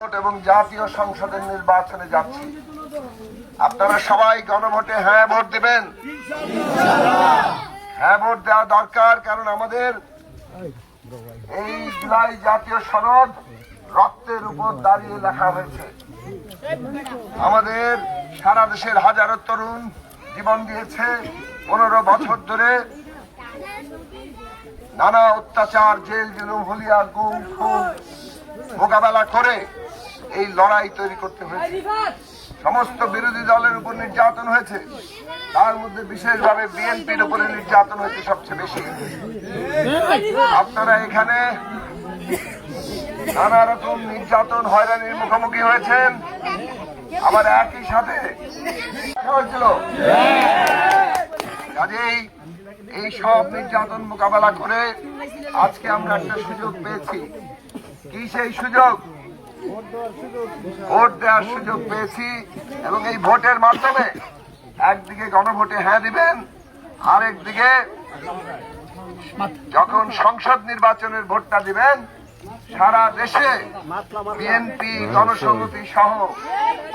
এবং জাতীয় সংসদের নির্বাচনে যাচ্ছি। আপনারা সবাই গণভোটে হ্যাঁ ভোট দিবেন। হ্যাঁ ভোট দেওয়া দরকার, কারণ আমাদের এই জুলাই জাতীয় সনদ রক্তের উপর দাঁড়িয়ে লেখা হয়েছে। আমাদের সারা দেশের হাজারো তরুণ জীবন দিয়েছে 15 বছর ধরে নানা অত্যাচার, জেল জুলুম, হুলিয়া, গুম, খুন মোকাবেলা করে এই লড়াই তৈরি করতে হয়েছে। সমস্ত বিরোধী দলের উপর নির্যাতন হয়েছে, তার মধ্যে বিশেষভাবে বিএনপির উপরে নির্যাতন হয়েছে সবচেয়ে বেশি। আপনারা এখানে নানা রকম নির্যাতন, হয়রানির মুখোমুখি হয়েছেন। আবার একই সাথে হয়েছিল, কাজেই এই সব নির্যাতন মোকাবেলা করে আজকে আমরা একটা সুযোগ পেয়েছি। কি সেই সুযোগ? ভোট দেওয়ার সুযোগ পেয়েছি। এবং এই ভোটের মাধ্যমে একদিকে গণভোটে হ্যাঁ দিবেন, আরেকদিকে যখন সংসদ নির্বাচনের ভোটটা দিবেন সারা দেশে বিএনপি, গণসংহতি সহ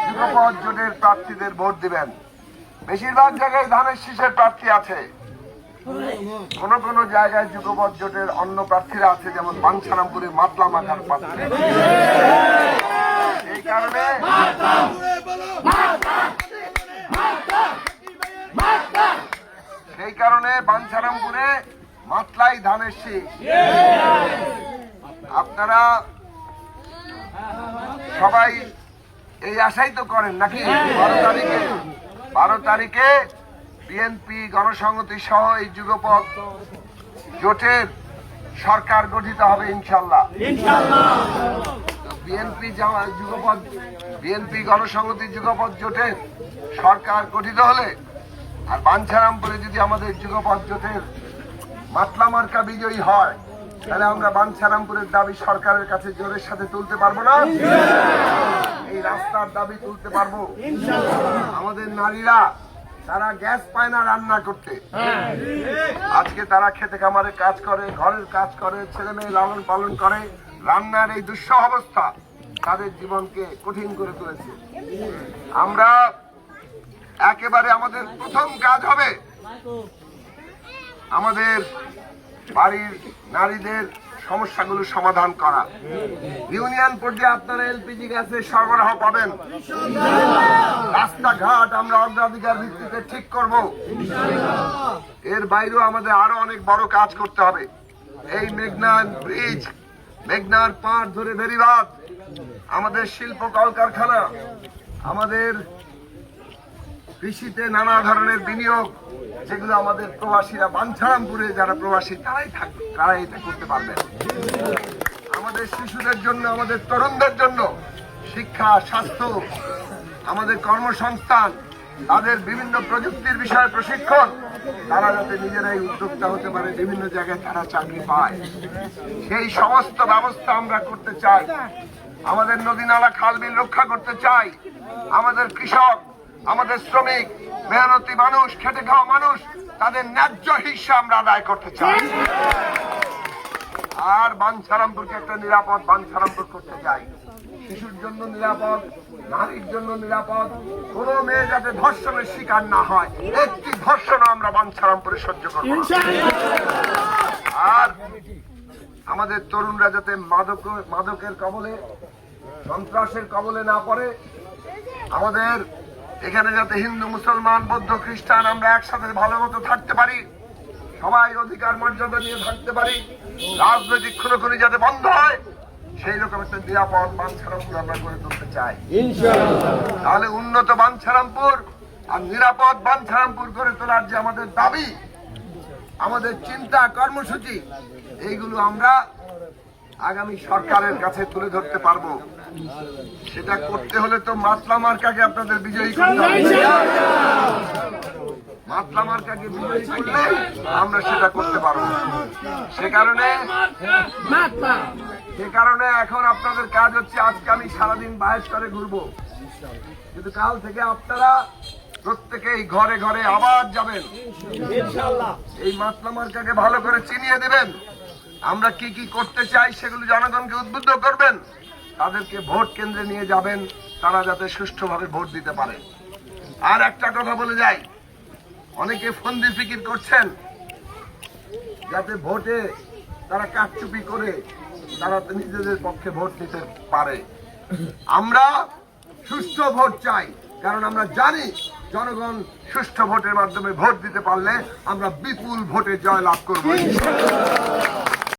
যুগপৎ জোটের প্রার্থীদের ভোট দিবেন। বেশিরভাগ জায়গায় ধানের শীষের প্রার্থী আছে, কোন কোন জায়গায় যুগপৎ জোটের অন্য প্রার্থীরা আছে, যেমন বাঞ্ছারামপুরে মাতলা মাখার প্রার্থী। সেই কারণে বাঞ্ছারামপুরে মাতলাই ধানের শীষ। আপনারা সবাই এই আশাই তো করেন নাকি 12 তারিখে বিএনপি, গণসংহতি সহ এই যুগপৎ জোটের সরকার গঠিত হবে ইনশাল্লাহ। বিএনপি গণসংহতি যুগপৎ জোটের সরকার গঠিত হলে আর বাঞ্ছারামপুরে যদি আমাদের যুগপৎ জোটের মাতলা মার্কা বিজয়ী হয়, তাহলে আমরা বাঞ্ছারামপুরের দাবি সরকারের কাছে জোরের সাথে তুলতে পারবো না? এই রাস্তার দাবি তুলতে পারবো। আমাদের নারীরা তারা গ্যাস পায় না রান্না করতে, আজকে তারা খেতে খামারে কাজ করে, ঘরের কাজ করে, ছেলে মেয়ে লালন পালন করে। রান্নার এই দুঃসহ অবস্থা তাদের জীবনকে কঠিন করে তুলেছে। আমরা একেবারে আমাদের প্রথম কাজ হবে আমাদের বাড়ির নারীদের সমস্যাগুলো সমাধান করা। ইউনিয়ন পর্যায়ে আপনারা এলপিজি গ্যাসের সরবরাহ পাবেন। রাস্তাঘাট আমরা অগ্রাধিকার ভিত্তিতে ঠিক করব। এর বাইরেও আমাদের আরো অনেক বড় কাজ করতে হবে। এই মেঘনার ব্রিজ, মেঘনার পাড় ধরে বেড়িবাঁধ, আমাদের শিল্প কলকারখানা, আমাদের কৃষিতে নানা ধরনের বিনিয়োগ, যেগুলো আমাদের প্রবাসীরা বাঞ্ছারামপুরে যারা প্রবাসী তারাই থাকবে, তারাই এটা করতে পারবেন। আমাদের শিশুদের জন্য, আমাদের তরুণদের জন্য শিক্ষা, স্বাস্থ্য, আমাদের কর্মসংস্থান, তাদের বিভিন্ন প্রযুক্তির বিষয়ে প্রশিক্ষণ, তারা যাতে নিজেরাই উদ্যোক্তা হতে পারে, বিভিন্ন জায়গায় তারা চাকরি পায়, সেই সমস্ত ব্যবস্থা আমরা করতে চাই। আমাদের নদী নালা খাল বিল রক্ষা করতে চাই। আমাদের কৃষক, আমাদের শ্রমিক, মেহনতি মানুষ, খেটে খাওয়া মানুষ, তাদের ন্যায্য হিস্সা আমরা আদায় করতে চাই। আর বাঞ্ছারামপুরকে একটা নিরাপদ বাঞ্ছারামপুর করতে চাই। শিশুর জন্য নিরাপদ, নারীর জন্য নিরাপদ, কোন মেয়ে যাতে ধর্ষণের শিকার না হয়, একটি ধর্ষণও আমরা বাঞ্ছারামপুরে সহ্য করব না। আর আমাদের তরুণরা যাতে মাদকের কবলে, সন্ত্রাসের কবলে না পড়ে, আমাদের এখানে যাতে হিন্দু, মুসলমান, বৌদ্ধ, খ্রিস্টান আমরা একসাথে ভালো মতো থাকতে পারি, সবাই অধিকার মর্যাদা নিয়ে থাকতে পারি, রাজনৈতিক খুনোখুনি যাতে বন্ধ হয়, সেই রকম একটা নিরাপদ বাঞ্ছারামপুর আমরা গড়ে তুলতে চাই। তাহলে উন্নত বাঞ্ছারামপুর আর নিরাপদ বাঞ্ছারামপুর গড়ে তোলার যে আমাদের দাবি, আমাদের চিন্তা, কর্মসূচি, এইগুলো আমরা আগামী সরকারের কাছে তুলে ধরতে পারবো। সেটা করতে হলে তো মাতলা মার্কাকে আপনাদের বিজয়ী করতে হবে। মাতলা মার্কাকে বিজয়ী করলে আমরা সেটা করতে পারবো। সে কারণে এখন আপনাদের কাজ হচ্ছে, আজকে আমি সারাদিন বাহেস করে ঘুরবো, কিন্তু কাল থেকে আপনারা প্রত্যেকেই ঘরে ঘরে আবার যাবেন, এই মাতলা মার্কাকে ভালো করে চিনিয়ে দেবেন। আমরা কি কি করতে চাই সেগুলো জনগণকে উদ্বুদ্ধ করবেন। তাদেরকে ভোট কেন্দ্রে নিয়ে যাবেন, তারা যাতে সুষ্ঠুভাবে ভোট দিতে পারে। আর একটা কথা বলে যাই, অনেকে ফন্দি ফিকির করছেন যাতে ভোটে তারা কারচুপি করে তারা নিজেদের পক্ষে ভোট নিতে পারে। আমরা সুষ্ঠু ভোট চাই, কারণ আমরা জানি জনগণ সুষ্ঠু ভোটের মাধ্যমে ভোট দিতে পারলে আমরা বিপুল ভোটে জয়লাভ করব।